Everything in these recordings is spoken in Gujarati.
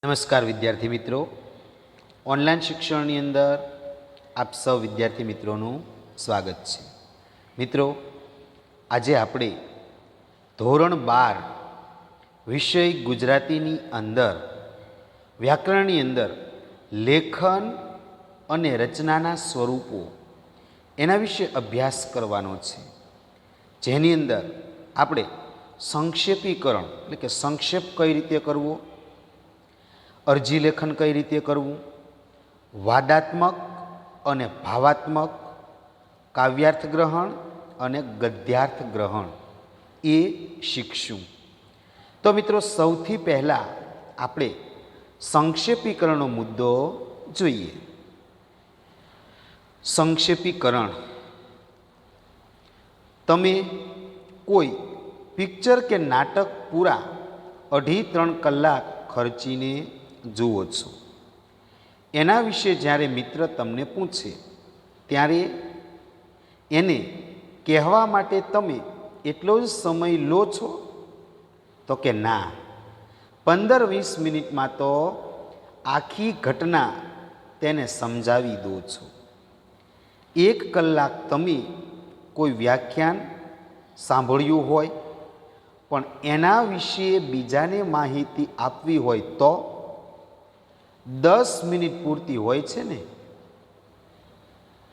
નમસ્કાર વિદ્યાર્થી મિત્રો, ઓનલાઈન શિક્ષણની અંદર આપ સૌ વિદ્યાર્થી મિત્રોનું સ્વાગત છે. મિત્રો, આજે આપણે ધોરણ 12 વિષય ગુજરાતીની અંદર વ્યાકરણની અંદર લેખન અને રચનાના સ્વરૂપો એના વિશે અભ્યાસ કરવાનો છે, જેની અંદર આપણે સંક્ષેપીકરણ એટલે કે સંક્ષેપ કઈ રીતે કરવો, અરજી લેખન કઈ રીતે કરવું, વાદાત્મક અને ભાવાત્મક, કાવ્યાર્થ ગ્રહણ અને ગદ્યાર્થ ગ્રહણ એ શીખશું. તો મિત્રો, સૌથી પહેલાં આપણે સંક્ષેપીકરણનો મુદ્દો જોઈએ. સંક્ષેપીકરણ, તમે કોઈ પિક્ચર કે નાટક પૂરા 2.5-3 કલાક ખર્ચીને જુઓ છો. એના વિશે જ્યારે મિત્ર તમને પૂછે ત્યારે એને કહેવા માટે તમે એટલો જ સમય લો છો? તો કે ના, 15-20 મિનિટમાં તો આખી ઘટના તેને સમજાવી દો છો. 1 કલાક તમે કોઈ વ્યાખ્યાન સાંભળ્યું હોય પણ એના વિશે બીજાને માહિતી આપવી હોય તો 10 મિનિટ પૂરતી હોય છે ને.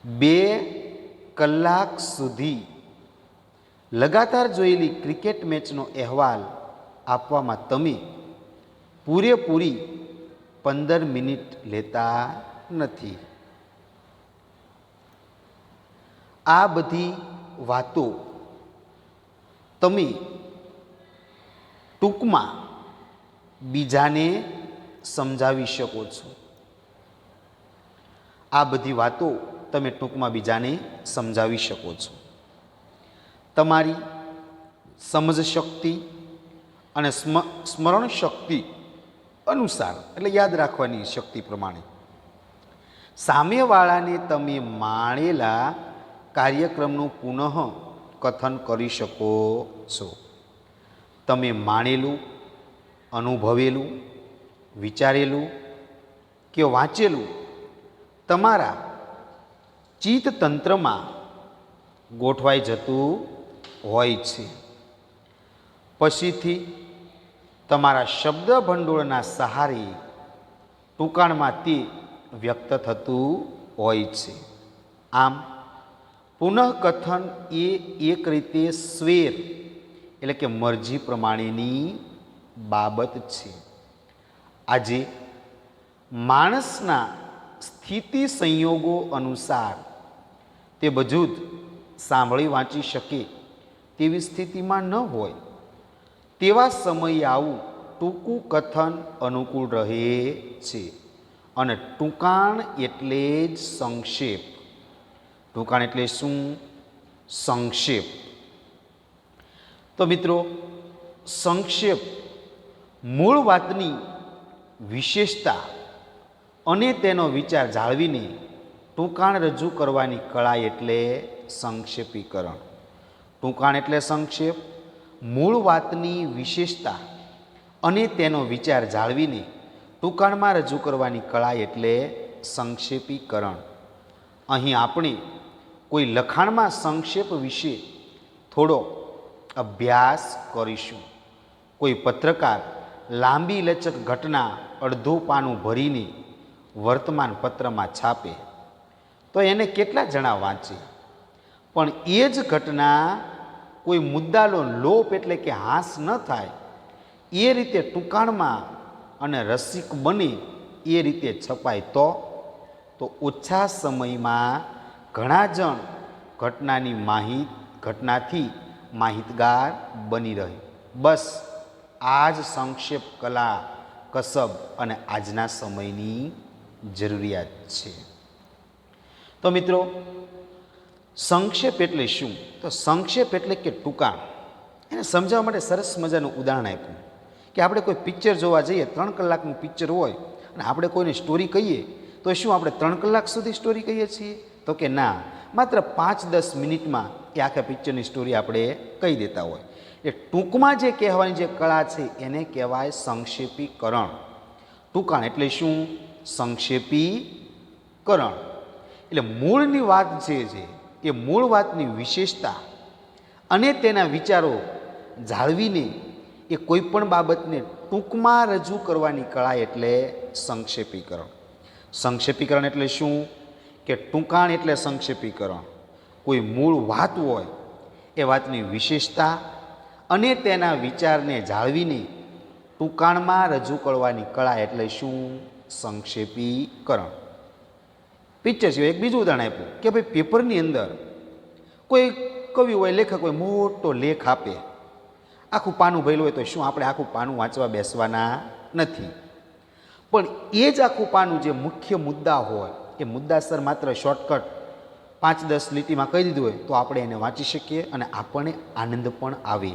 2 કલાક સુધી લગાતાર જોયેલી ક્રિકેટ મેચનો અહેવાલ આપવામાં તમે પૂરેપૂરી 15 મિનિટ લેતા નથી. આ બધી વાતો તમે ટૂંકમાં બીજાને સમજાવી શકો છો. આ બધી વાતો તમે ટૂંકમાં બીજાને સમજાવી શકો છો. તમારી સમજ શક્તિ અને સ્મરણ શક્તિ અનુસાર, એટલે યાદ રાખવાની શક્તિ પ્રમાણે, સામેવાળાને તમે માણેલા કાર્યક્રમનું પુનઃ કથન કરી શકો છો. તમે માણેલું, અનુભવેલું, વિચારેલું કે વાંચેલું તમારા ચિત્તતંત્રમાં ગોઠવાઈ જતું હોય છે. પછીથી તમારા શબ્દ ભંડોળના સહારે ટૂંકાણમાં તે વ્યક્ત થતું હોય છે. આમ પુનઃકથન એ એક રીતે સ્વેર એટલે કે મરજી પ્રમાણેની બાબત છે. આજે માણસના સ્થિતિ સંયોગો અનુસાર તે બધું જ સાંભળી વાંચી શકે તેવી સ્થિતિમાં ન હોય. તેવા સમયે આવું ટૂંકું કથન અનુકૂળ રહે છે. અને ટૂંકાણ એટલે જ સંક્ષેપ. ટૂંકાણ એટલે શું? સંક્ષેપ. તો મિત્રો, સંક્ષેપ મૂળ વાતની વિશેષતા અને તેનો વિચાર જાળવીને ટૂંકાણ રજૂ કરવાની કળા એટલે સંક્ષેપીકરણ. ટૂંકાણ એટલે સંક્ષેપ, મૂળ વાતની વિશેષતા અને તેનો વિચાર જાળવીને ટૂંકાણમાં રજૂ કરવાની કળા એટલે સંક્ષેપીકરણ. અહીં આપણે કોઈ લખાણમાં સંક્ષેપ વિશે થોડો અભ્યાસ કરીશું. કોઈ પત્રકાર લાંબી લચક ઘટના અડધું પાનું ભરીને વર્તમાન પત્રમાં છાપે તો એને કેટલા જણા વાંચે? પણ એ જ ઘટના કોઈ મુદ્દાનો લોપ એટલે કે હાસ ન થાય એ રીતે ટૂંકાણમાં અને રસિક બને એ રીતે છપાય તો ઓછા સમયમાં ઘણા જણ ઘટનાથી માહિતગાર બની રહે. બસ આ જ સંક્ષેપ કલા કસબ અને આજના સમયની જરૂરિયાત છે. તો મિત્રો, સંક્ષેપ એટલે શું? તો સંક્ષેપ એટલે કે ટૂંકાણ. એને સમજાવવા માટે સરસ મજાનું ઉદાહરણ આપ્યું કે આપણે કોઈ પિક્ચર જોવા જઈએ, 3 કલાકનું પિક્ચર હોય અને આપણે કોઈને સ્ટોરી કહીએ તો શું આપણે 3 કલાક સુધી સ્ટોરી કહીએ છીએ? તો કે ના, માત્ર 5-10 મિનિટમાં એ આખા પિક્ચરની સ્ટોરી આપણે કહી દેતા હોય. એ ટૂંકમાં જે કહેવાની જે કળા છે એને કહેવાય સંક્ષેપીકરણ. ટૂંકાણ એટલે શું? સંક્ષેપીકરણ. એટલે મૂળની વાત જે છે એ મૂળ વાતની વિશેષતા અને તેના વિચારો જાળવીને એ કોઈ પણ બાબતને ટૂંકમાં રજૂ કરવાની કળા એટલે સંક્ષેપીકરણ. સંક્ષેપીકરણ એટલે શું? કે ટૂંકાણ એટલે સંક્ષેપીકરણ. કોઈ મૂળ વાત હોય એ વાતની વિશેષતા અને તેના વિચારને જાળવીને ટૂંકાણમાં રજૂ કરવાની કળા એટલે શું? સંક્ષેપીકરણ. પિક્ચર સિવાય એક બીજું ઉદાહરણ આપ્યું કે ભાઈ પેપરની અંદર કોઈ કવિ હોય, લેખક હોય, મોટો લેખ આપે, આખું પાનું ભરેલું હોય, તો શું આપણે આખું પાનું વાંચવા બેસવાના નથી? પણ એ જ આખું પાનું જે મુખ્ય મુદ્દા હોય એ મુદ્દાસર માત્ર શોર્ટકટ 5-10 લીટીમાં કહી દીધું હોય તો આપણે એને વાંચી શકીએ અને આપણને આનંદ પણ આવે,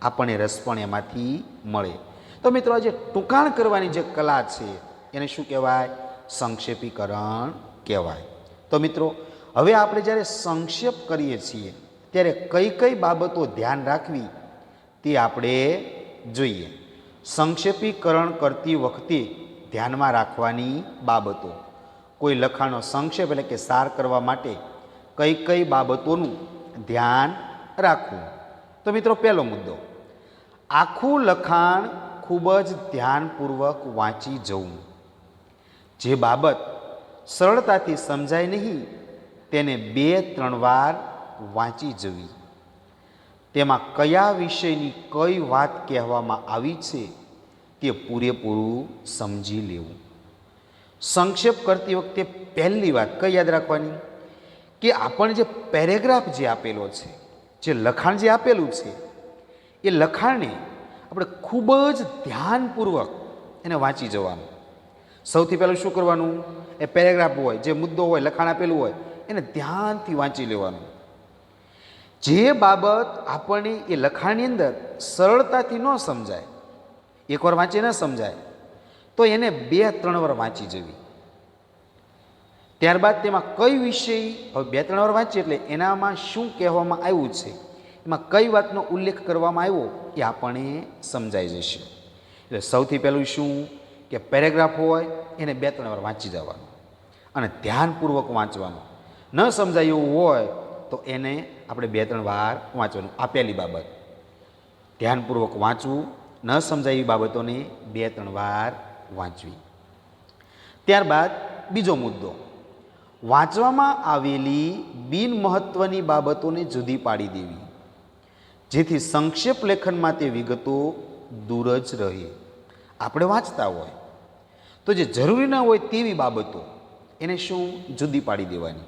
આપણને રસ પણ એમાંથી મળે. તો મિત્રો આ જે ટૂંકાણ કરવાની જે કલા છે એને શું કહેવાય? સંક્ષેપીકરણ કહેવાય. તો મિત્રો હવે આપણે જ્યારે સંક્ષેપ કરીએ છીએ ત્યારે કઈ કઈ બાબતો ધ્યાન રાખવી તે આપણે જોઈએ. સંક્ષેપીકરણ કરતી વખતે ધ્યાનમાં રાખવાની બાબતો. કોઈ લખાણનો સંક્ષેપ એટલે કે સાર કરવા માટે કઈ કઈ બાબતોનું ધ્યાન રાખવું. તો મિત્રો પહેલો મુદ્દો, આખું લખાણ ખૂબ જ ધ્યાનપૂર્વક વાંચી જવું. જે બાબત સરળતાથી સમજાય નહીં તેને 2-3 વાર વાંચી જવી. તેમાં કયા વિષયની કઈ વાત કહેવામાં આવી છે તે પૂરેપૂરું સમજી લેવું. સંક્ષેપ કરતી વખતે પહેલી વાત કઈ યાદ રાખવાની? કે આપણને જે પેરેગ્રાફ જે આપેલો છે, જે લખાણ જે આપેલું છે એ લખાણને આપણે ખૂબ જ ધ્યાનપૂર્વક એને વાંચી જવાનું. સૌથી પહેલું શું કરવાનું? એ પેરેગ્રાફ હોય, જે મુદ્દો હોય, લખાણ આપેલું હોય એને ધ્યાનથી વાંચી લેવાનું. જે બાબત આપણને એ લખાણની અંદર સરળતાથી ન સમજાય, એકવાર વાંચી ન સમજાય તો એને 2-3 વાર વાંચી જવી. ત્યારબાદ તેમાં કઈ વિષય, હવે 2-3 વાર વાંચીએ એટલે એનામાં શું કહેવામાં આવ્યું છે, એમાં કઈ વાતનો ઉલ્લેખ કરવામાં આવ્યો એ આપણને સમજાઈ જશે. એટલે સૌથી પહેલું શું કે પેરેગ્રાફ હોય એને 2-3 વાર વાંચી જવાનું અને ધ્યાનપૂર્વક વાંચવાનું. ન સમજાય એવું હોય તો એને આપણે 2-3 વાર વાંચવાનું. આ પહેલી બાબત, ધ્યાનપૂર્વક વાંચવું, ન સમજાય એવી બાબતોને 2-3 વાર વાંચવી. ત્યારબાદ બીજો મુદ્દો, વાંચવામાં આવેલી બિનમહત્વની બાબતોને જુદી પાડી દેવી, જેથી સંક્ષેપ લેખનમાં તે વિગતો દૂર જ રહે. આપણે વાંચતા હોય તો જે જરૂરી ન હોય તેવી બાબતો એને શું? જુદી પાડી દેવાની.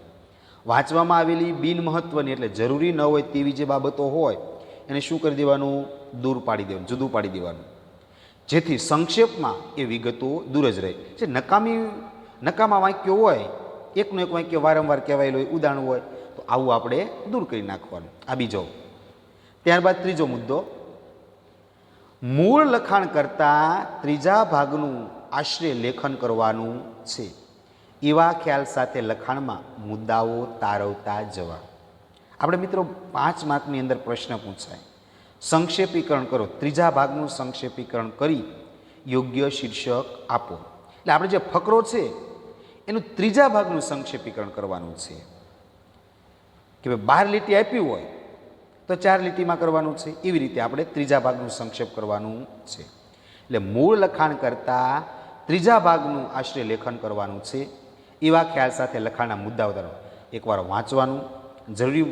વાંચવામાં આવેલી બિનમહત્વની એટલે જરૂરી ન હોય તેવી જે બાબતો હોય એને શું કરી દેવાનું? દૂર પાડી દેવાનું, જુદું પાડી દેવાનું, જેથી સંક્ષેપમાં એ વિગતો દૂર જ રહે. જે નકામા વાક્યો હોય, એકનું એક વાક્ય વારંવાર કહેવાયેલું હોય, ઉદાહરણ હોય, તો આવું આપણે દૂર કરી નાખવાનું. આ બીજો. ત્યારબાદ ત્રીજો મુદ્દો, મૂળ લખાણ કરતાં ત્રીજા ભાગનું આશ્રય લેખન કરવાનું છે. એવા ખ્યાલ સાથે લખાણમાં મુદ્દાઓ તારવતા જવા. આપણે મિત્રો 5 માર્કની અંદર પ્રશ્ન પૂછાય, સંક્ષેપીકરણ કરો, ત્રીજા ભાગનું સંક્ષેપીકરણ કરી યોગ્ય શીર્ષક આપો. એટલે આપણે જે ફકરો છે એનું ત્રીજા ભાગનું સંક્ષેપીકરણ કરવાનું છે. કે ભાઈ 12 લીટી આપી હોય તો 4 લીટીમાં કરવાનું છે, એવી રીતે આપણે ત્રીજા ભાગનું સંક્ષેપ કરવાનું છે. એટલે મૂળ લખાણ કરતાં ત્રીજા ભાગનું આશ્રય લેખન કરવાનું છે. એવા ખ્યાલ સાથે લખાણના મુદ્દાઓ તરફ એકવાર વાંચવાનું, જરૂરી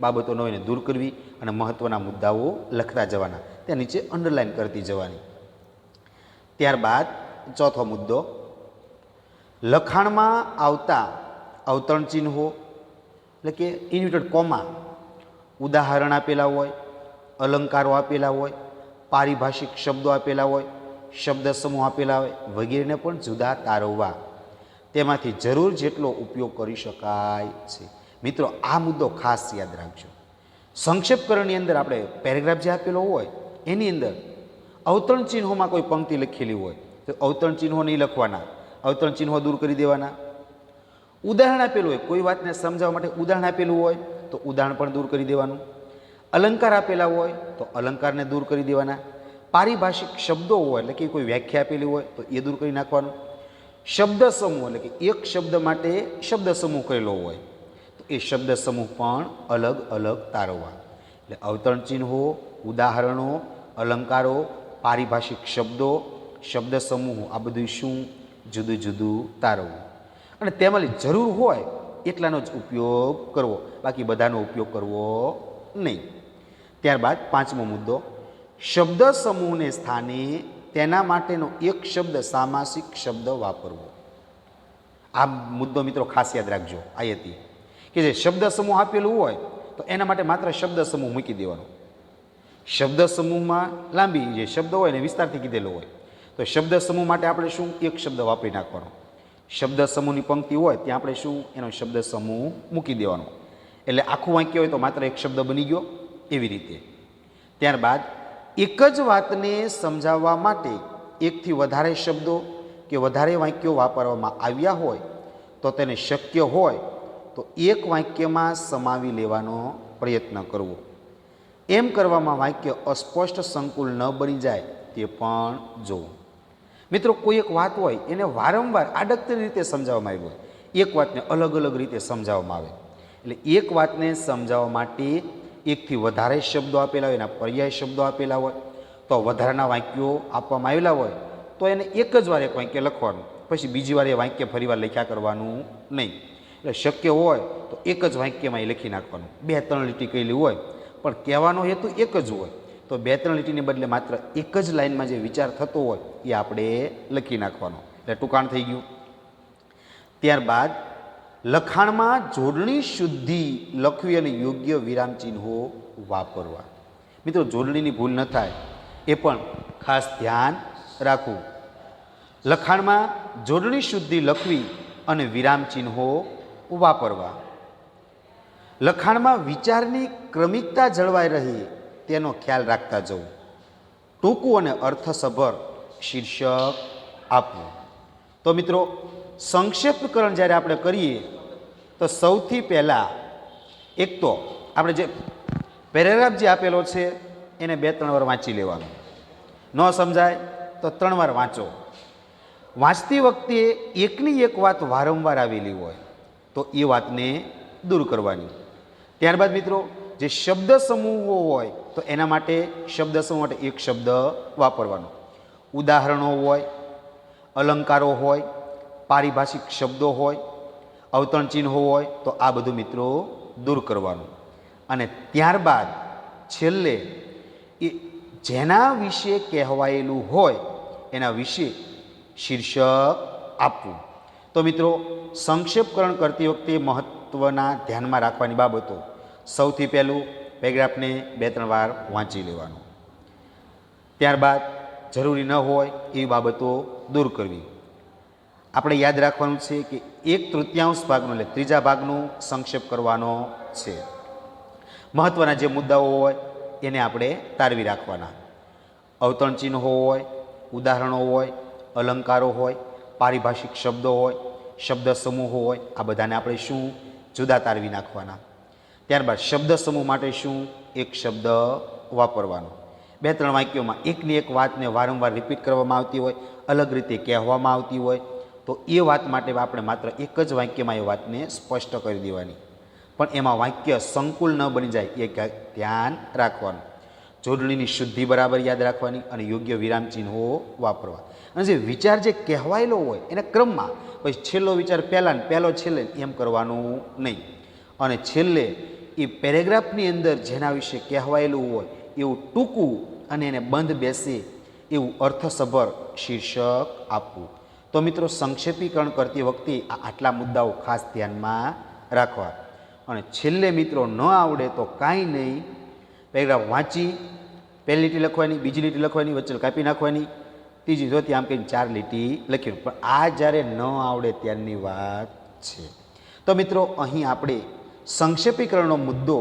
બાબતો ન હોય એને દૂર કરવી અને મહત્ત્વના મુદ્દાઓ લખતા જવાના, ત્યાં નીચે અંડરલાઇન કરતી જવાની. ત્યારબાદ ચોથો મુદ્દો, લખાણમાં આવતા અવતરણ ચિહ્નો એટલે કે ઇન્વર્ટેડ કોમા, ઉદાહરણ આપેલા હોય, અલંકારો આપેલા હોય, પારિભાષિક શબ્દો આપેલા હોય, શબ્દ સમૂહ આપેલા હોય વગેરેને પણ જુદા તારવવા. તેમાંથી જરૂર જેટલો ઉપયોગ કરી શકાય છે. મિત્રો આ મુદ્દો ખાસ યાદ રાખજો. સંક્ષેપકરણની અંદર આપણે પેરેગ્રાફ જે આપેલો હોય એની અંદર અવતરણ ચિહ્નોમાં કોઈ પંક્તિ લખેલી હોય તો અવતરણ ચિહ્નો નહીં લખવાના, અવતરણ ચિહ્નો દૂર કરી દેવાના. ઉદાહરણ આપેલું હોય, કોઈ વાતને સમજાવવા માટે ઉદાહરણ આપેલું હોય તો ઉદાહરણ પણ દૂર કરી દેવાનું. અલંકાર આપેલા હોય તો અલંકારને દૂર કરી દેવાના. પારિભાષિક શબ્દો હોય એટલે કે કોઈ વ્યાખ્યા આપેલી હોય તો એ દૂર કરી નાખવાનું. શબ્દ સમૂહ એટલે કે એક શબ્દ માટે શબ્દ સમૂહ કરેલો હોય તો એ શબ્દ સમૂહ પણ અલગ અલગ તારવવા. એટલે અવતરણ ચિહ્નો, ઉદાહરણો, અલંકારો, પારિભાષિક શબ્દો, શબ્દ સમૂહ આ બધું શું જુદું જુદું તારવવું. અને તેમાં જરૂર હોય એટલાનો જ ઉપયોગ કરવો, બાકી બધાનો ઉપયોગ કરવો નહીં. ત્યારબાદ પાંચમો મુદ્દો, શબ્દ સમૂહને સ્થાને તેના માટેનો એક શબ્દ સામાસિક શબ્દ વાપરવો. આ મુદ્દો મિત્રો ખાસ યાદ રાખજો. આ હતી કે જે શબ્દ સમૂહ આપેલું હોય તો એના માટે માત્ર શબ્દ સમૂહ મૂકી દેવાનો. શબ્દ સમૂહમાં લાંબી જે શબ્દ હોય ને વિસ્તારથી કીધેલો હોય તો શબ્દ સમૂહ માટે આપણે શું એક શબ્દ વાપરી નાખવાનો. શબ્દ સમૂહની પંક્તિ હોય ત્યાં આપણે શું એનો શબ્દ સમૂહ મૂકી દેવાનો. એટલે આખું વાક્ય હોય તો માત્ર એક શબ્દ બની ગયો એવી રીતે. ત્યારબાદ એક જ વાતને સમજાવવા માટે એકથી વધારે શબ્દો કે વધારે વાક્યો વાપરવામાં આવ્યા હોય તો તેને શક્ય હોય તો એક વાક્યમાં સમાવી લેવાનો પ્રયત્ન કરવો. એમ કરવામાં વાક્ય અસ્પષ્ટ સંકુલ ન બની જાય તે પણ જોવું. મિત્રો કોઈ એક વાત હોય એને વારંવાર આડકતી રીતે સમજાવવામાં આવી હોય, એક વાતને અલગ અલગ રીતે સમજાવવામાં આવે. એટલે એક વાતને સમજાવવા માટે એકથી વધારે શબ્દો આપેલા હોય, એના પર્યાય શબ્દો આપેલા હોય તો વધારાના વાક્યો આપવામાં આવેલા હોય તો એને એક જ વાર એક વાક્ય લખવાનું, પછી બીજી વાર એ વાક્ય ફરીવાર લખ્યા કરવાનું નહીં. એટલે શક્ય હોય તો એક જ વાક્યમાં એ લખી નાખવાનું. 2-3 લીટી કહેલી હોય પણ કહેવાનો હેતુ એક જ હોય તો 2-3 લીટીને બદલે માત્ર એક જ લાઇનમાં જે વિચાર થતો હોય એ આપણે લખી નાખવાનો. એટલે ટૂંકાણ થઈ ગયું. ત્યારબાદ લખાણમાં જોડણી શુદ્ધિ લખવી અને યોગ્ય વિરામચિહ્નો વાપરવા. મિત્રો જોડણીની ભૂલ ન થાય એ પણ ખાસ ધ્યાન રાખવું. લખાણમાં જોડણી શુદ્ધિ લખવી અને વિરામચિહ્નો વાપરવા. લખાણમાં વિચારની ક્રમિકતા જળવાઈ રહે તેનો ખ્યાલ રાખતા જવું. ટૂંકું અને અર્થસભર શીર્ષક આપવું. તો મિત્રો સંક્ષેપકરણ જ્યારે આપણે કરીએ તો સૌથી પહેલાં એક તો આપણે જે પેરેગ્રાફ જે આપેલો છે એને 2-3 વાર વાંચી લેવાનું. ન સમજાય તો 3 વાર વાંચો. વાંચતી વખતે એકની એક વાત વારંવાર આવેલી હોય તો એ વાતને દૂર કરવાની. ત્યારબાદ મિત્રો જે શબ્દ સમૂહો હોય તો એના માટે શબ્દ સમૂહ માટે એક શબ્દ વાપરવાનો. ઉદાહરણો હોય, અલંકારો હોય, પારિભાષિક શબ્દો હોય, અવતરણ ચિહ્નો હોય તો આ બધું મિત્રો દૂર કરવાનું. અને ત્યારબાદ છેલ્લે એ જેના વિશે કહેવાયેલું હોય એના વિશે શીર્ષક આપવું. તો મિત્રો સંક્ષેપકરણ કરતી વખતે મહત્ત્વના ધ્યાનમાં રાખવાની બાબતો, સૌથી પહેલું પેરેગ્રાફને 2-3 વાર વાંચી લેવાનું. ત્યારબાદ જરૂરી ન હોય એવી બાબતો દૂર કરવી. આપણે યાદ રાખવાનું છે કે 1/3 ભાગનું એટલે ત્રીજા ભાગનું સંક્ષેપ કરવાનો છે. મહત્ત્વના જે મુદ્દાઓ હોય એને આપણે તારવી રાખવાના. અવતરણ ચિહ્નો હોય, ઉદાહરણો હોય, અલંકારો હોય, પારિભાષિક શબ્દો હોય, શબ્દ સમૂહો હોય આ બધાને આપણે શું જુદા તારવી નાખવાના. ત્યારબાદ શબ્દ સમૂહ માટે શું એક શબ્દ વાપરવાનો. 2-3 વાક્યોમાં એકની એક વાતને વારંવાર રિપીટ કરવામાં આવતી હોય, અલગ રીતે કહેવામાં આવતી હોય તો એ વાત માટે આપણે માત્ર એક જ વાક્યમાં એ વાતને સ્પષ્ટ કરી દેવાની. પણ એમાં વાક્ય સંકુલ ન બની જાય એ ધ્યાન રાખવાનું. જોડણીની શુદ્ધિ બરાબર યાદ રાખવાની અને યોગ્ય વિરામ ચિહ્નો વાપરવા. અને જે વિચાર જે કહેવાયેલો હોય એના ક્રમમાં પછી છેલ્લો વિચાર પહેલાં ને પહેલો છેલ્લે એમ કરવાનું નહીં. અને છેલ્લે એ પેરેગ્રાફની અંદર જેના વિશે કહેવાયેલું હોય એવું ટૂંકું અને એને બંધ બેસે એવું અર્થસભર શીર્ષક આપવું. તો મિત્રો સંક્ષેપીકરણ કરતી વખતે આટલા મુદ્દાઓ ખાસ ધ્યાનમાં રાખવા. અને છેલ્લે મિત્રો ન આવડે તો કાંઈ નહીં, પેરેગ્રાફ વાંચી પહેલી લીટી લખવાની, બીજી લીટી લખવાની, વચ્ચે કાપી નાખવાની, ત્રીજી ચોથી આમ કંઈ 4 લીટી લખી. પણ આ જ્યારે ન આવડે ત્યારની વાત છે. તો મિત્રો અહીં આપણે સંક્ષેપીકરણનો મુદ્દો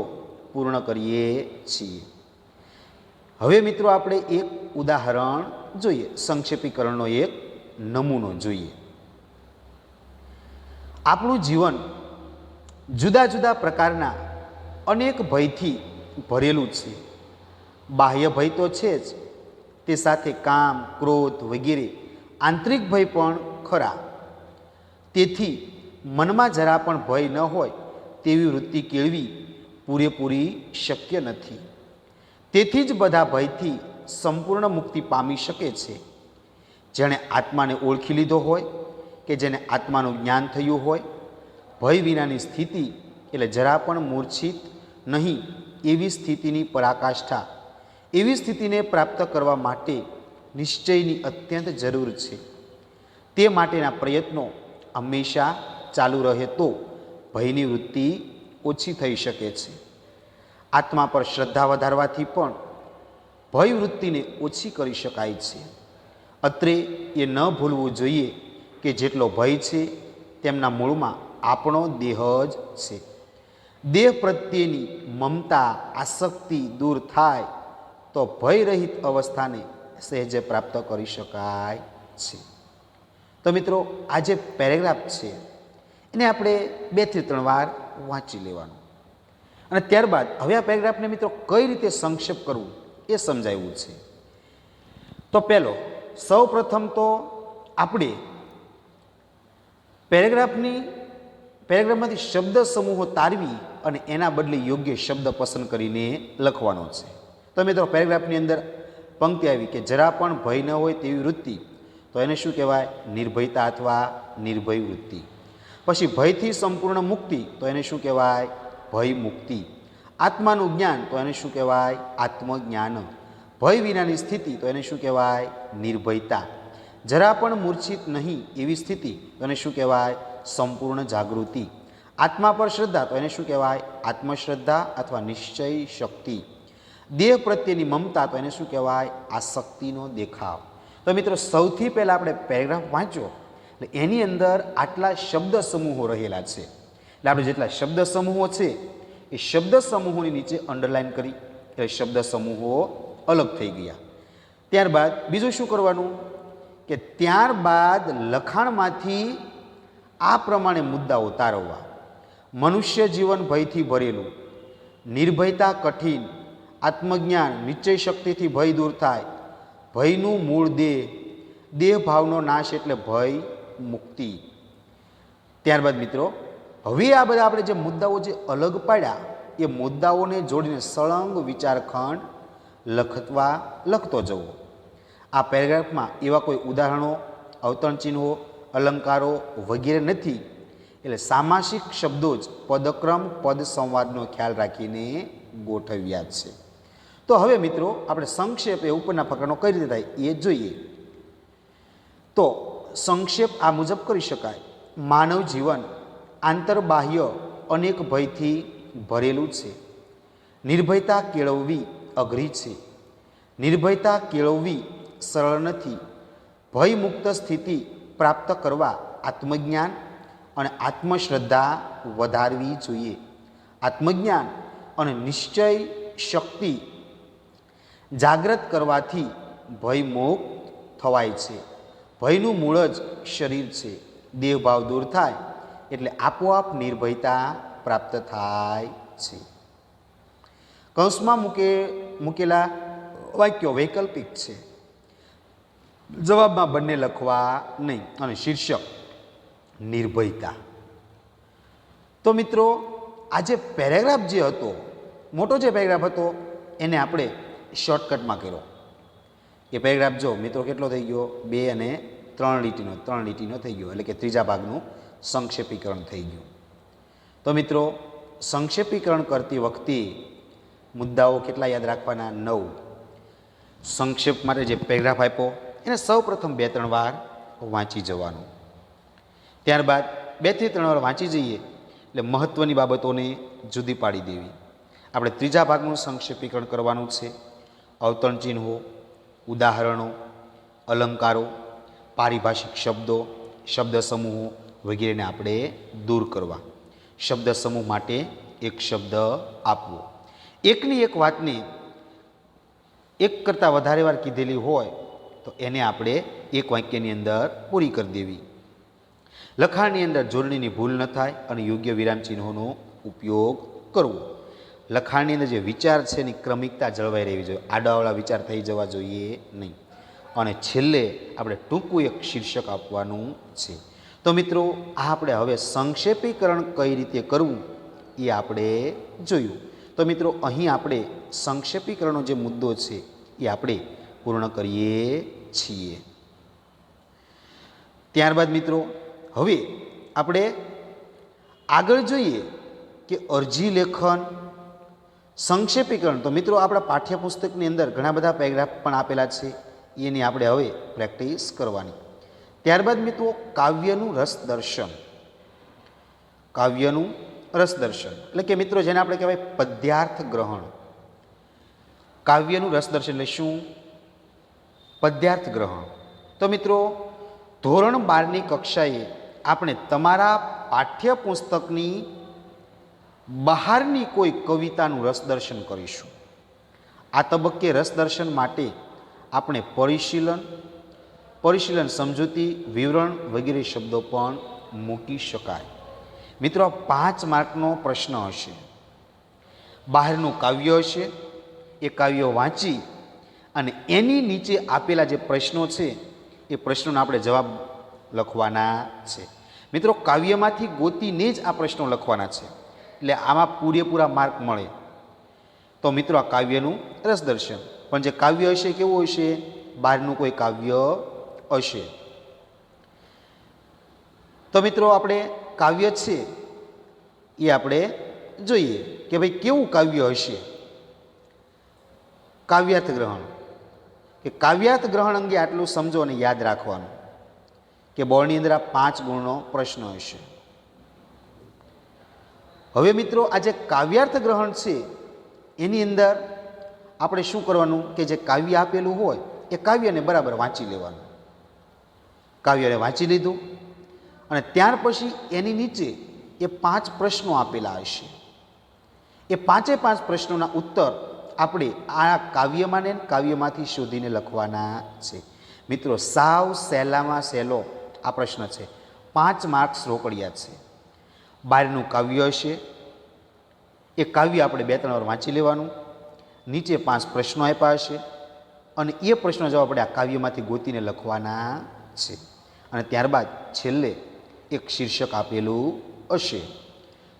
પૂર્ણ કરીએ છીએ. હવે મિત્રો આપણે એક ઉદાહરણ જોઈએ, સંક્ષેપીકરણનો એક નમૂનો જોઈએ. આપણું જીવન જુદા જુદા પ્રકારના અનેક ભયથી ભરેલું છે. બાહ્ય ભય તો છે જ, તે સાથે કામ, ક્રોધ વગેરે આંતરિક ભય પણ ખરા. તેથી મનમાં જરા પણ ભય ન હોય તેવી વૃત્તિ કેળવી પૂરેપૂરી શક્ય નથી. તેથી જ બધા ભયથી સંપૂર્ણ મુક્તિ પામી શકે છે. જેણે આત્માને ઓળખી લીધો હોય કે જેને આત્માનું જ્ઞાન થયું હોય, ભય વિનાની સ્થિતિ એટલે જરા પણ મૂર્છિત નહીં એવી સ્થિતિની પરાકાષ્ઠા, એવી સ્થિતિને પ્રાપ્ત કરવા માટે નિશ્ચયની અત્યંત જરૂર છે. તે માટેના પ્રયત્નો હંમેશા ચાલુ રહે તો ભયની વૃત્તિ ઓછી થઈ શકે છે. આત્મા પર શ્રદ્ધા વધારવાથી પણ ભય વૃત્તિને ઓછી કરી શકાય છે. અત્રે એ ન ભૂલવું જોઈએ કે જેટલો ભય છે તેમના મૂળમાં આપણો દેહ જ છે. દેહ પ્રત્યેની મમતા, આસક્તિ દૂર થાય તો ભયરહિત અવસ્થાને સહેજે પ્રાપ્ત કરી શકાય છે. તો મિત્રો, આ જે પેરેગ્રાફ છે એને આપણે 2 થી 3 વાર વાંચી લેવાનું અને ત્યારબાદ હવે આ પેરેગ્રાફને મિત્રો કઈ રીતે સંક્ષેપ કરવું એ સમજાવ્યું છે. તો પહેલો, સૌ પ્રથમ તો આપણે પેરેગ્રાફમાંથી શબ્દ સમૂહો તારવી અને એના બદલે યોગ્ય શબ્દ પસંદ કરીને લખવાનો છે. તો મિત્રો, પેરેગ્રાફની અંદર પંક્તિ આવી કે જરા પણ ભય ન હોય તેવી વૃત્તિ, તો એને શું કહેવાય? નિર્ભયતા અથવા નિર્ભય વૃત્તિ. પછી ભયથી સંપૂર્ણ મુક્તિ, તો એને શું કહેવાય? ભય મુક્તિ. આત્માનું જ્ઞાન, તો એને શું કહેવાય? આત્મજ્ઞાન. ભય વિનાની સ્થિતિ, તો એને શું કહેવાય? નિર્ભયતા. જરા પણ મૂર્છિત નહીં એવી સ્થિતિ, તો એને શું કહેવાય? સંપૂર્ણ જાગૃતિ. આત્મા પર શ્રદ્ધા, તો એને શું કહેવાય? આત્મશ્રદ્ધા અથવા નિશ્ચય શક્તિ. દેહ પ્રત્યેની મમતા, તો એને શું કહેવાય? આસક્તિનો દેખાવ. તો મિત્રો, સૌથી પહેલાં આપણે પેરેગ્રાફ વાંચ્યો એટલે એની અંદર આટલા શબ્દ સમૂહો રહેલા છે. એટલે આપણે જેટલા શબ્દ સમૂહો છે એ શબ્દ સમૂહોની નીચે અંડરલાઈન કરી એટલે શબ્દ સમૂહો અલગ થઈ ગયા. ત્યારબાદ બીજું શું કરવાનું કે ત્યારબાદ લખાણમાંથી આ પ્રમાણે મુદ્દાઓ તારવવા. મનુષ્ય જીવન ભયથી ભરેલું, નિર્ભયતા કઠિન, આત્મજ્ઞાન, નિશ્ચય શક્તિથી ભય દૂર થાય, ભયનું મૂળ દેહ, દેહ ભાવનો નાશ એટલે ભય મુક્તિ. ત્યારબાદ મિત્રો, હવે આ બધા આપણે જે મુદ્દાઓ જે અલગ પાડ્યા એ મુદ્દાઓને જોડીને સળંગ વિચારખંડ લખતો જવો. આ પેરેગ્રાફમાં એવા કોઈ ઉદાહરણો, અવતરણ ચિહ્નો, અલંકારો વગેરે નથી. એટલે સામાસિક શબ્દો જ પદક્રમ, પદ સંવાદનો ખ્યાલ રાખીને ગોઠવ્યા છે. તો હવે મિત્રો, આપણે સંક્ષેપ એ ઉપરના પ્રકારનો કઈ રીતે થાય એ જોઈએ. તો સંક્ષેપ આ મુજબ કરી શકાય. માનવ જીવન આંતરબાહ્ય અનેક ભયથી ભરેલું છે. નિર્ભયતા કેળવવી અઘરી છે. નિર્ભયતા કેળવવી સરળ નથી. ભયમુક્ત સ્થિતિ પ્રાપ્ત કરવા આત્મજ્ઞાન અને આત્મશ્રદ્ધા વધારવી જોઈએ. આત્મજ્ઞાન અને નિશ્ચય શક્તિ જાગૃત કરવાથી ભયમુક્ત થવાય છે. ભયનું મૂળ જ શરીર છે. દેહભાવ દૂર થાય એટલે આપોઆપ નિર્ભયતા પ્રાપ્ત થાય છે. કૌંસમાં મૂકેલા વાક્યો વૈકલ્પિક છે. જવાબમાં બંને લખવા નહીં. અને શીર્ષક નિર્ભયતા. તો મિત્રો, આ જે પેરેગ્રાફ જે હતો, મોટો જે પેરેગ્રાફ હતો એને આપણે શોર્ટકટમાં કર્યો. એ પેરેગ્રાફ જો મિત્રો કેટલો થઈ ગયો? 2 અને 3 લીટીનો થઈ ગયો. એટલે કે ત્રીજા ભાગનું સંક્ષેપીકરણ થઈ ગયું. તો મિત્રો, સંક્ષેપીકરણ કરતી વખતે મુદ્દાઓ કેટલા યાદ રાખવાના? 9. સંક્ષેપ માટે જે પેરેગ્રાફ આપ્યો એને સૌ પ્રથમ 2-3 વાર વાંચી જવાનું. ત્યારબાદ 2 થી 3 વાર વાંચી જઈએ એટલે મહત્ત્વની બાબતોને જુદી પાડી દેવી. આપણે ત્રીજા ભાગનું સંક્ષેપીકરણ કરવાનું છે. અવતરણ ચિહ્નો, ઉદાહરણો, અલંકારો, પારિભાષિક શબ્દો, શબ્દ સમૂહો વગેરેને આપણે દૂર કરવા. શબ્દ સમૂહ માટે એક શબ્દ આપવો. એકની એક વાતને એક કરતાં વધારે વાર કીધેલી હોય તો એને આપણે એક વાક્યની અંદર પૂરી કરી દેવી. લખાણની અંદર જોડણીની ભૂલ ન થાય અને યોગ્ય વિરામ ચિહ્નોનો ઉપયોગ કરવો. લખાણની અંદર જે વિચાર છે એની ક્રમિકતા જળવાઈ રહેવી જોઈએ, આડાવાળા વિચાર થઈ જવા જોઈએ નહીં. અને છેલ્લે આપણે ટૂંકું એક શીર્ષક આપવાનું છે. તો મિત્રો આ આપણે હવે સંક્ષેપીકરણ કઈ રીતે કરવું એ આપણે જોયું. તો મિત્રો અહીં આપણે સંક્ષેપીકરણનો જે મુદ્દો છે એ આપણે પૂર્ણ કરીએ છીએ. ત્યારબાદ મિત્રો હવે આપણે આગળ જોઈએ કે અરજી લેખન, સંક્ષેપીકરણ. તો મિત્રો આપણા પાઠ્યપુસ્તકની અંદર ઘણા બધા પેરેગ્રાફ પણ આપેલા છે, એની આપણે હવે પ્રેક્ટિસ કરવાની. ત્યારબાદ મિત્રો કાવ્યનું રસદર્શન. કાવ્યનું રસદર્શન એટલે કે મિત્રો જેને આપણે કહેવાય પદ્યાર્થ ગ્રહણ. કાવ્યનું રસદર્શન એટલે શું? પદ્યાર્થ ગ્રહણ. તો મિત્રો ધોરણ 12ની કક્ષાએ આપણે તમારા પાઠ્યપુસ્તકની બહારની કોઈ કવિતાનું રસદર્શન કરીશું. આ તબક્કે રસદર્શન માટે આપણે પરિશીલન, સમજૂતી, વિવરણ વગેરે શબ્દો પણ મૂકી શકાય. મિત્રો 5 માર્કનો પ્રશ્ન હશે. બહારનું કાવ્ય હશે, એ કાવ્ય વાંચી અને એની નીચે આપેલા જે પ્રશ્નો છે એ પ્રશ્નોના આપણે જવાબ લખવાના છે. મિત્રો કાવ્યમાંથી ગોતીને જ આ પ્રશ્નો લખવાના છે, એટલે આમાં પૂરેપૂરા માર્ક મળે. તો મિત્રો આ કાવ્યનું રસદર્શન. પણ જે કાવ્ય હશે કેવું હશે? બહારનું કોઈ કાવ્ય હશે. તો મિત્રો આપણે કાવ્ય છે એ આપણે જોઈએ કે ભાઈ કેવું કાવ્ય હશે. કાવ્યાર્થ ગ્રહણ, કે કાવ્યાર્થ ગ્રહણ અંગે આટલું સમજો અને યાદ રાખવાનું કે બોર્ડની અંદર આ 5 ગુણનો પ્રશ્ન હશે. હવે મિત્રો આ જે કાવ્યાર્થ ગ્રહણ છે એની અંદર આપણે શું કરવાનું કે જે કાવ્ય આપેલું હોય એ કાવ્યને બરાબર વાંચી લેવાનું. કાવ્યને વાંચી લીધું અને ત્યાર પછી એની નીચે એ 5 પ્રશ્નો આપેલા હશે. એ 5 પ્રશ્નોના ઉત્તર આપણે આ કાવ્યમાં ને કાવ્યમાંથી શોધીને લખવાના છે. મિત્રો સાવ સહેલામાં સહેલો આ પ્રશ્ન છે. 5 માર્ક્સ રોકડિયા છે. બહારનું કાવ્ય હશે, એ કાવ્ય આપણે 2-3 વાર વાંચી લેવાનું. નીચે 5 પ્રશ્નો આપ્યા હશે અને એ પ્રશ્નો જવાબ આપણે આ કાવ્યમાંથી ગોતીને લખવાના છે. અને ત્યારબાદ છેલ્લે એક શીર્ષક આપેલું હશે.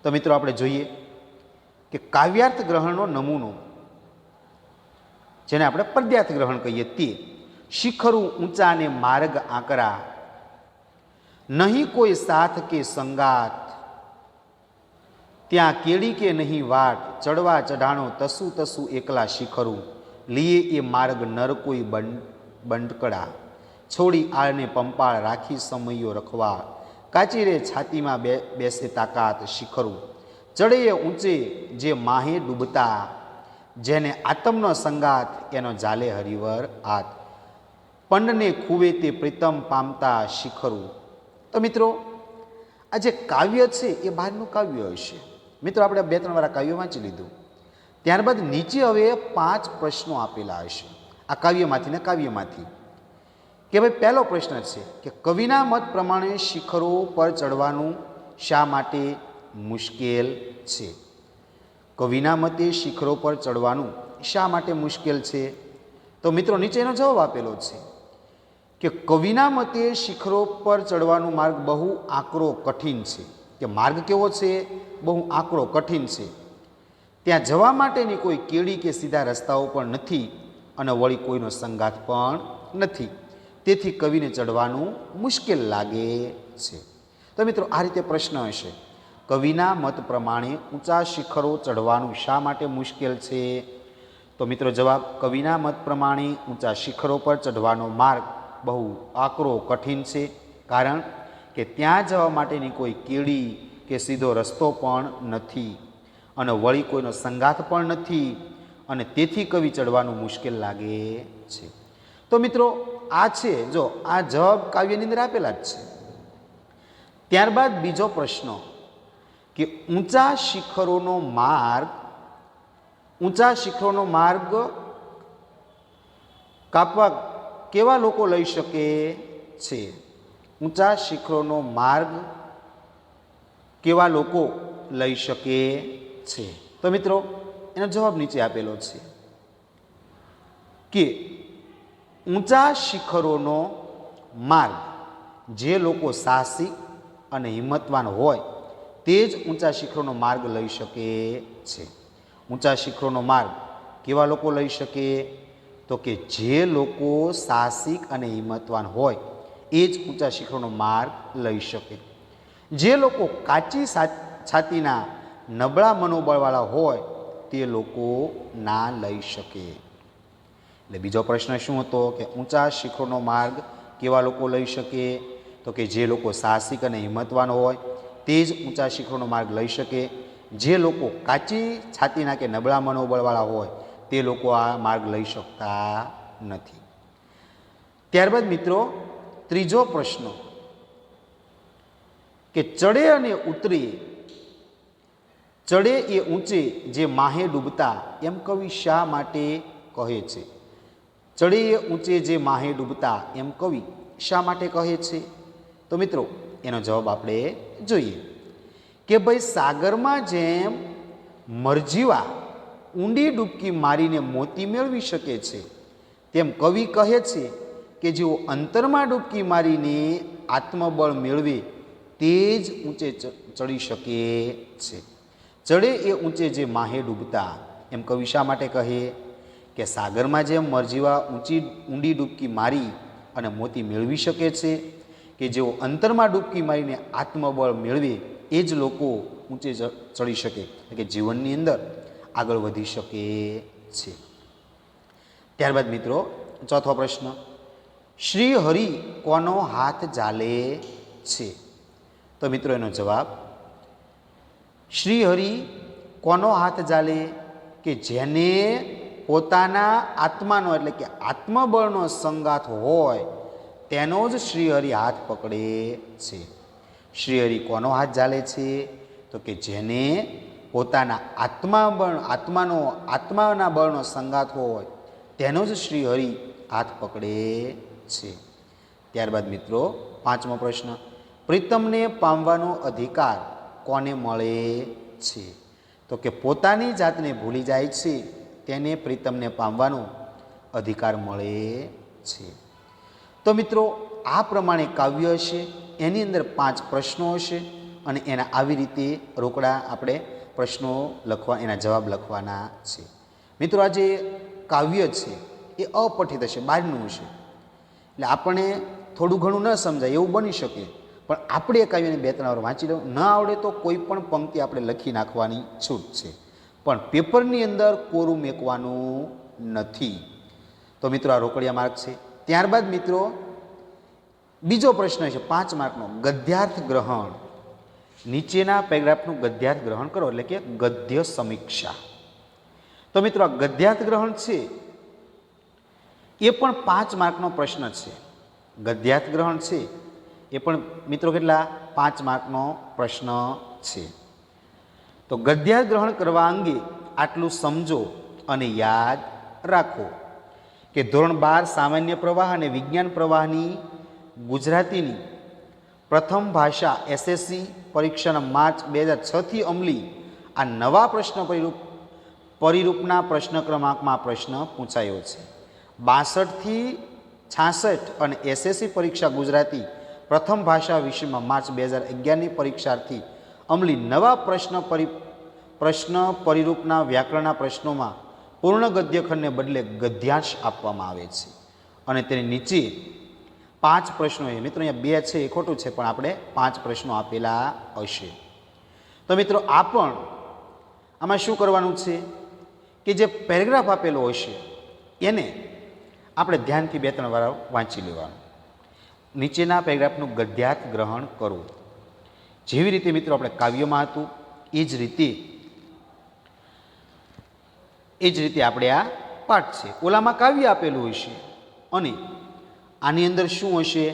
તો મિત્રો આપણે જોઈએ કે કાવ્યાર્થ ગ્રહણનો નમૂનો, જેને આપણે પદ્યાર્થ ગ્રહણ કહીએ તે: શિખરું ઊંચા ને માર્ગ આકરા, નહીં કોઈ સાથ કે સંગાત, ત્યાં કેડી કે નહીં વાટ, ચડવા ચઢાણો તસુ તસુ એકલા શિખરું, લીએ એ માર્ગ નર કોઈ બંટકડા, છોડી આળને પંપાળ રાખી સમયો રખવા, કાચી રે છાતીમાં બેસે તાકાત શિખરું, ચડે ઊંચે જે માહે ડૂબતા, જેને આતમનો સંગાત એનો જાલે હરિવર હાથ, પંડને ખૂવે તે પ્રીતમ પામતા શિખરું. તો મિત્રો આ જે કાવ્ય છે એ બહારનું કાવ્ય હશે. મિત્રો આપણે 2-3 વાર કાવ્ય વાંચી લીધું. ત્યારબાદ નીચે હવે 5 પ્રશ્નો આપેલા હશે આ કાવ્યમાંથી ને કાવ્યમાંથી. કે ભાઈ પહેલો પ્રશ્ન છે કે કવિના મત પ્રમાણે શિખરો પર ચડવાનું શા માટે મુશ્કેલ છે? કવિના મતે શિખરો પર ચડવાનું શા માટે મુશ્કેલ છે? તો મિત્રો નીચે એનો જવાબ આપેલો છે કે કવિના મતે શિખરો પર ચડવાનો માર્ગ બહુ આકરો કઠિન છે. કે માર્ગ કેવો છે? બહુ આકરો કઠિન છે. ત્યાં જવા માટેની કોઈ કેડી કે સીધા રસ્તાઓ પણ નથી અને વળી કોઈનો સંગાથ પણ નથી. તેથી કવિને ચડવાનું મુશ્કેલ લાગે છે. તો મિત્રો આ રીતે પ્રશ્ન હશે. કવિના મત પ્રમાણે ઊંચા શિખરો ચડવાનું શા માટે મુશ્કેલ છે? તો મિત્રો જવાબ: કવિના મત પ્રમાણે ઊંચા શિખરો પર ચઢવાનો માર્ગ બહુ આકરો કઠિન છે, કારણ કે ત્યાં જવા માટેની કોઈ કેડી કે સીધો રસ્તો પણ નથી અને વળી કોઈનો સંગાથ પણ નથી અને તેથી કવિ ચડવાનું મુશ્કેલ લાગે છે. તો મિત્રો આ છે, જો આ જવાબ કાવ્યની અંદર આપેલા જ છે. ત્યારબાદ બીજો પ્રશ્ન કે ઊંચા શિખરોનો માર્ગ કાપવા કેવા લોકો લઈ શકે છે? ઊંચા શિખરોનો માર્ગ કેવા લોકો લઈ શકે છે? તો મિત્રો એનો જવાબ નીચે આપેલો છે કે ઊંચા શિખરોનો માર્ગ જે લોકો સાહસિક અને હિંમતવાન હોય તે જ ઊંચા શિખરોનો માર્ગ લઈ શકે છે. ઊંચા શિખરોનો માર્ગ કેવા લોકો લઈ શકે? તો કે જે લોકો સાહસિક અને હિંમતવાન હોય એ જ ઊંચા શિખરોનો માર્ગ લઈ શકે. જે લોકો કાચી છાતીના નબળા મનોબળવાળા હોય તે લોકો ના લઈ શકે. એટલે બીજો પ્રશ્ન શું હતો કે ઊંચા શિખરોનો માર્ગ કેવા લોકો લઈ શકે? તો કે જે લોકો સાહસિક અને હિંમતવાન હોય તે જ ઊંચા શિખરોનો માર્ગ લઈ શકે. જે લોકો કાચી છાતીના કે નબળા મનોબળવાળા હોય તે લોકો આ માર્ગ લઈ શકતા નથી. ત્યારબાદ મિત્રો ત્રીજો પ્રશ્ન કે ચડે અને ઉતરે, ચડે એ ઊંચે જે માહે ડૂબતા એમ કવિ શા માટે કહે છે? ચડે એ ઊંચે જે માહે ડૂબતા એમ કવિ શા માટે કહે છે? તો મિત્રો એનો જવાબ આપણે જોઈએ કે ભાઈ સાગરમાં જેમ મરજીવા ઊંડી ડૂબકી મારીને મોતી મેળવી શકે છે તેમ કવિ કહે છે કે જેઓ અંતરમાં ડૂબકી મારીને આત્મબળ મેળવે તે જ ઊંચે ચડી શકે છે. ચડે એ ઊંચે જે માહે ડૂબતા એમ કવિ શા માટે કહે કે સાગરમાં જેમ મરજીવા ઊંડી ડૂબકી મારી અને મોતી મેળવી શકે છે કે જેઓ અંતરમાં ડૂબકી મારીને આત્મબળ મેળવે એ જ લોકો ઊંચે ચડી શકે કે જીવનની અંદર આગળ વધી શકે છે. ત્યારબાદ મિત્રો ચોથો પ્રશ્ન, શ્રી હરિ કોનો હાથ ઝાલે છે? તો મિત્રો એનો જવાબ શ્રી હરિ કોનો હાથ ઝાલે કે જેને પોતાના આત્માનો એટલે કે આત્મબળનો સંગાથ હોય તેનો જ શ્રીહરિ હાથ પકડે છે. શ્રીહરિ કોનો હાથ ઝાલે છે? તો કે જેને પોતાના આત્માના બળનો સંગાથ હોય તેનો જ શ્રીહરિ હાથ પકડે છે. ત્યારબાદ મિત્રો પાંચમો પ્રશ્ન, પ્રીતમને પામવાનો અધિકાર કોને મળે છે? તો કે પોતાની જાતને ભૂલી જાય છે તેને પ્રીતમને પામવાનો અધિકાર મળે છે. તો મિત્રો આ પ્રમાણે કાવ્ય હશે, એની અંદર 5 પ્રશ્નો હશે અને એના આવી રીતે રોકડા આપણે પ્રશ્નો લખવા, એના જવાબ લખવાના છે. મિત્રો આ જે કાવ્ય છે એ અપઠિત હશે, બહારનું હશે, એટલે આપણને થોડું ઘણું ન સમજાય એવું બની શકે, પણ આપણે એ કાવ્યને 2-3 વાર વાંચી લેવું. ન આવડે તો કોઈ પણ પંક્તિ આપણે લખી નાખવાની છૂટ છે, પણ પેપરની અંદર કોરું મેકવાનું નથી. તો મિત્રો આ રોકડિયા માર્ક છે. ત્યારબાદ મિત્રો બીજો પ્રશ્ન છે 5 માર્કનો, ગદ્યાર્થ ગ્રહણ. નીચેના પેરેગ્રાફનું ગદ્યાર્થ ગ્રહણ કરો, એટલે કે ગદ્ય સમીક્ષા. તો મિત્રો આ ગદ્યાર્થ ગ્રહણ છે એ પણ 5 માર્કનો પ્રશ્ન છે. ગદ્યાર્થ ગ્રહણ છે એ પણ મિત્રો કેટલા? 5 માર્કનો પ્રશ્ન છે. તો ગદ્યાર્થ ગ્રહણ કરવા અંગે આટલું સમજો અને યાદ રાખો કે ધોરણ 12 સામાન્ય પ્રવાહ અને વિજ્ઞાન પ્રવાહની ગુજરાતીની પ્રથમ ભાષા એસએસસી પરીક્ષાના માર્ચ 2006થી અમલી આ નવા પ્રશ્ન પરિરૂપના પ્રશ્ન ક્રમાંકમાં પ્રશ્ન પૂછાયો છે. 62થી 66 અને એસએસસી પરીક્ષા ગુજરાતી પ્રથમ ભાષા વિષયમાં માર્ચ 2011ની પરીક્ષાર્થી અમલી નવા પ્રશ્ન પરિરૂપના વ્યાકરણના પ્રશ્નોમાં પૂર્ણ ગદ્યખંડને બદલે ગદ્યાંશ આપવામાં આવે છે અને તેની નીચે 5 પ્રશ્નો છે. મિત્રો અહીંયા 2 છે એ ખોટું છે, પણ આપણે 5 પ્રશ્નો આપેલા હશે. તો મિત્રો આ પણ આમાં શું કરવાનું છે કે જે પેરેગ્રાફ આપેલો હશે એને આપણે ધ્યાનથી 2-3 વાર વાંચી લેવાનું. નીચેના પેરેગ્રાફનું ગદ્યાર્થ ગ્રહણ કરવું. જેવી રીતે મિત્રો આપણે કાવ્યમાં હતું એ જ રીતે આપણે આ પાઠ છે. ઓલામાં કાવ્ય આપેલું હશે અને આની અંદર શું હશે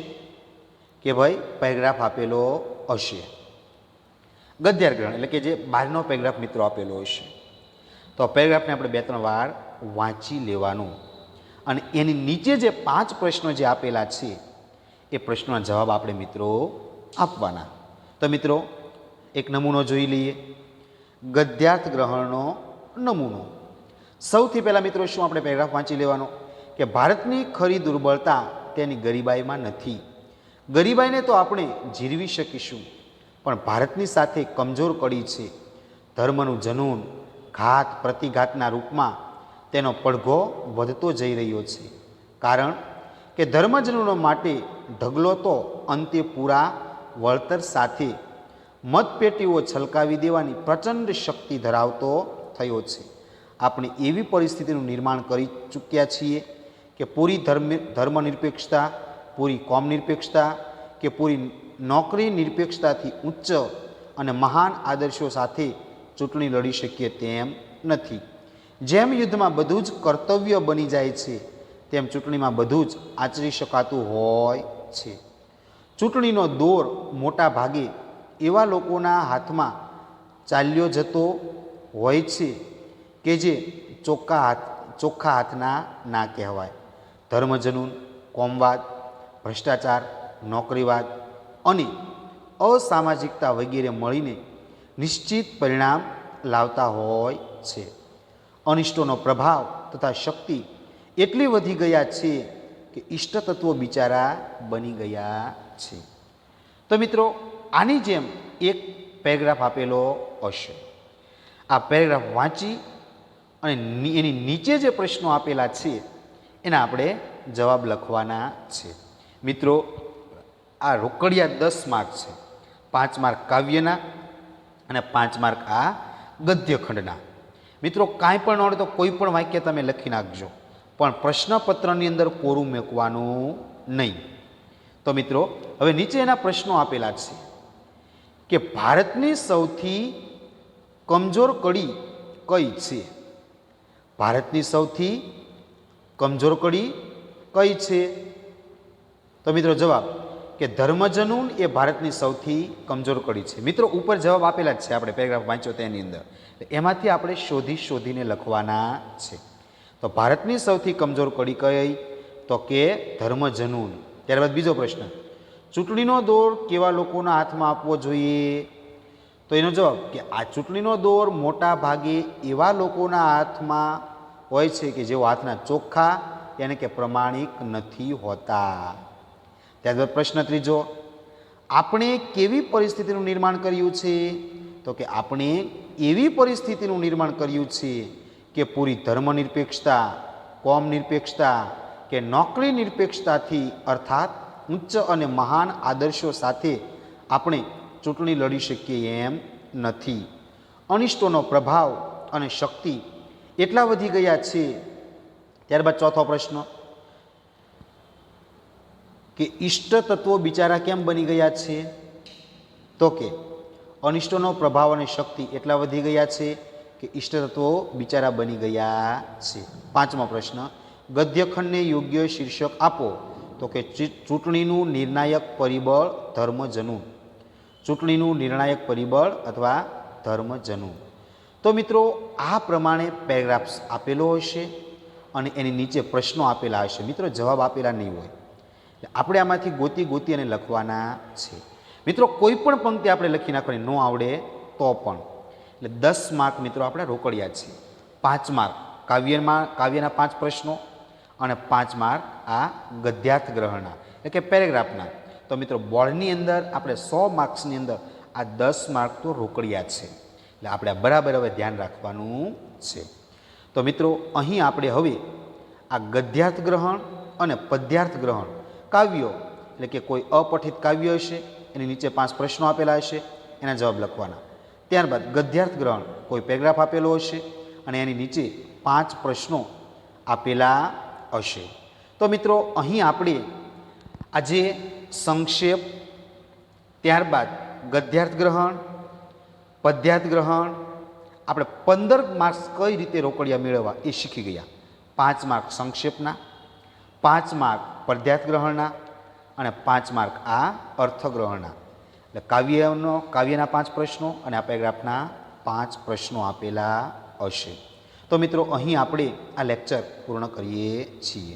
કે ભાઈ પેરેગ્રાફ આપેલો હશે. ગદ્યાર્થ ગ્રહણ એટલે કે જે બહારનો પેરેગ્રાફ મિત્રો આપેલો હશે. તો પેરેગ્રાફને આપણે 2-3 વાર વાંચી લેવાનું અને એની નીચે જે 5 પ્રશ્નો જે આપેલા છે એ પ્રશ્નોના જવાબ આપણે મિત્રો આપવાના. તો મિત્રો એક નમૂનો જોઈ લઈએ. ગદ્યાર્થ ગ્રહણનો નમૂનો. સૌથી પહેલાં મિત્રો શું આપણે પેરેગ્રાફ વાંચી લેવાનો કે ભારતની ખરી દુર્બળતા તેની ગરીબાઈમાં નથી. ગરીબાઈને તો આપણે જીરવી શકીશું, પણ ભારતની સાથે કમજોર કડી છે. ધર્મનું જનૂન ઘાત પ્રતિઘાતના રૂપમાં તેનો પડઘો વધતો જઈ રહ્યો છે. કારણ કે ધર્મજનૂનો માટે ઢગલો તો અંતે પૂરા વળતર સાથે મતપેટીઓ છલકાવી દેવાની પ્રચંડ શક્તિ ધરાવતો થયો છે. આપણે એવી પરિસ્થિતિનું નિર્માણ કરી ચૂક્યા છીએ કે પૂરી ધર્મનિરપેક્ષતા, પૂરી કોમ નિરપેક્ષતા કે પૂરી નોકરી નિરપેક્ષતાથી ઉચ્ચ અને મહાન આદર્શો સાથે ચૂંટણી લડી શકીએ તેમ નથી. જેમ યુદ્ધમાં બધું જ કર્તવ્ય બની જાય છે, તેમ ચૂંટણીમાં બધું જ આચરી શકાતું હોય છે. ચૂંટણીનો દોર મોટા ભાગે એવા લોકોના હાથમાં ચાલ્યો જતો હોય છે કે જે ચોખ્ખા હાથના ના કહેવાય. ધર્મજનૂન, કોમવાદ, ભ્રષ્ટાચાર, નોકરીવાદ અને અસામાજિકતા વગેરે મળીને નિશ્ચિત પરિણામ લાવતા હોય છે. અનિષ્ટોનો પ્રભાવ તથા શક્તિ એટલી વધી ગયા છે કે ઇષ્ટતત્વો બિચારા બની ગયા છે. તો મિત્રો, આની જેમ એક પેરેગ્રાફ આપેલો હશે. આ પેરેગ્રાફ વાંચી અને એની નીચે જે પ્રશ્નો આપેલા છે એના આપણે જવાબ લખવાના છે. મિત્રો, આ રોકડિયા 10 માર્ક છે. 5 માર્ક કાવ્યના અને 5 માર્ક આ ગદ્યખંડના. મિત્રો, કાંઈ પણ આવડે તો કોઈ પણ વાક્ય તમે લખી નાખજો, પણ પ્રશ્નપત્રની અંદર કોરું મૂકવાનું નહીં. તો મિત્રો, હવે નીચે એના પ્રશ્નો આપેલા છે કે ભારતની સૌથી કમજોર કડી કઈ છે? ભારતની સૌથી કમજોર કડી કઈ છે? તો મિત્રો, જવાબ કે ધર્મજનૂન એ ભારતની સૌથી કમજોર કડી છે. મિત્રો, ઉપર જવાબ આપેલા જ છે, આપણે પેરેગ્રાફ વાંચ્યો તેની અંદર. એમાંથી આપણે શોધીને લખવાના છે. તો ભારતની સૌથી કમજોર કડી કઈ? તો કે ધર્મજનૂન. ત્યારબાદ બીજો પ્રશ્ન, ચૂંટણીનો દોર કેવા લોકોના હાથમાં આપવો જોઈએ? તો એનો જવાબ કે આ ચૂંટણીનો દોર મોટા ભાગે એવા લોકોના હાથમાં હોય છે કે જેઓ હાથના ચોખ્ખા યાની કે પ્રમાણિક નથી હોતા. ત્યારબાદ પ્રશ્ન ત્રીજો, આપણે કેવી પરિસ્થિતિનું નિર્માણ કર્યું છે? તો કે આપણે એવી પરિસ્થિતિનું નિર્માણ કર્યું છે કે પૂરી ધર્મનિરપેક્ષતા, કોમ નિરપેક્ષતા કે નોકરી નિરપેક્ષતાથી અર્થાત ઉચ્ચ અને મહાન આદર્શો સાથે આપણે ચૂંટણી લડી શકીએ એમ નથી. અનિષ્ટોનો પ્રભાવ અને શક્તિ એટલા વધી ગયા છે. ત્યારબાદ ચોથો પ્રશ્ન કે ઇષ્ટ તત્વો બિચારા કેમ બની ગયા છે? તો કે અનિષ્ટોનો પ્રભાવ અને શક્તિ એટલા વધી ગયા છે કે ઇષ્ટ તત્વો બિચારા બની ગયા છે. પાંચમો પ્રશ્ન, ગદ્યખંડને યોગ્ય શીર્ષક આપો. તો કે ચૂંટણીનું નિર્ણાયક પરિબળ ધર્મજનૂન. ચૂંટણીનું નિર્ણાયક પરિબળ અથવા ધર્મજનૂન. તો મિત્રો, આ પ્રમાણે પેરેગ્રાફ્સ આપેલો હશે અને એની નીચે પ્રશ્નો આપેલા હશે. મિત્રો, જવાબ આપેલા નહીં હોય. આપણે આમાંથી ગોતી અને લખવાના છે. મિત્રો, કોઈ પણ પંક્તિ આપણે લખી નાખવાની ન આવડે તો પણ. એટલે 10 માર્ક મિત્રો આપણે રોકડિયા છે. 5 માર્ક કાવ્યના 5 પ્રશ્નો અને 5 માર્ક આ ગદ્યાર્થ ગ્રહણના એટલે કે પેરેગ્રાફના. તો મિત્રો, બોર્ડની અંદર આપણે 100 માર્ક્સની અંદર આ 10 માર્ક તો રોકડિયા છે. એટલે આપણે બરાબર હવે ધ્યાન રાખવાનું છે. તો મિત્રો, અહીં આપણે હવે આ ગદ્યાર્થ ગ્રહણ અને પદ્યાર્થ ગ્રહણ કાવ્યો એટલે કે કોઈ અપઠિત કાવ્ય હશે, એની નીચે 5 પ્રશ્નો આપેલા હશે, એના જવાબ લખવાના. ત્યારબાદ ગદ્યાર્થ ગ્રહણ કોઈ પેરેગ્રાફ આપેલો હશે અને એની નીચે 5 પ્રશ્નો આપેલા હશે. તો મિત્રો, અહીં આપણે આજે સંક્ષેપ, ત્યારબાદ ગદ્યાર્થ ગ્રહણ, પદ્યાર્થ ગ્રહણ, આપણે 15 માર્ક્સ કઈ રીતે રોકડિયા મેળવવા એ શીખી ગયા. 5 માર્ક સંક્ષેપના, 5 માર્ક પદ્યાર્થ ગ્રહણના અને 5 માર્ક આ અર્થગ્રહણના. એટલે કાવ્યના 5 પ્રશ્નો અને આ પેરેગ્રાફના 5 પ્રશ્નો આપેલા હશે. તો મિત્રો, અહીં આપણે આ લેક્ચર પૂર્ણ કરીએ છીએ.